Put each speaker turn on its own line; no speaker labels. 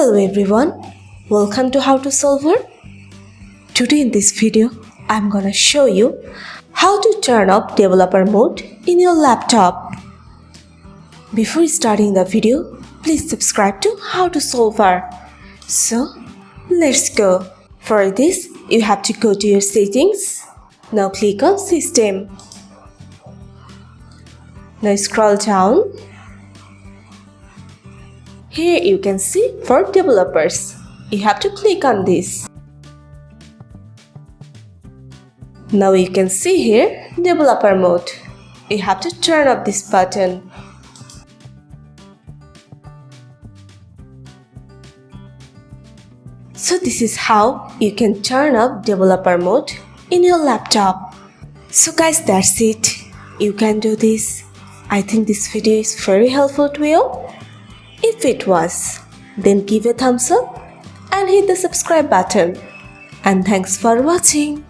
Hello everyone, welcome to How to Solver. Today in this video, I'm gonna show you how to turn off developer mode in your laptop. Before starting the video, please subscribe to How to Solver. So, let's go. For this, you have to go to your settings. Now click on System. Now scroll down. Here you can see for developers. You have to click on this. Now you can see here developer mode. You have to turn off this button. So this is how you can turn off developer mode in your laptop. So guys, that's it. You can do this. I think this video is very helpful to you. If it was, then give a thumbs up and hit the subscribe button. And thanks for watching.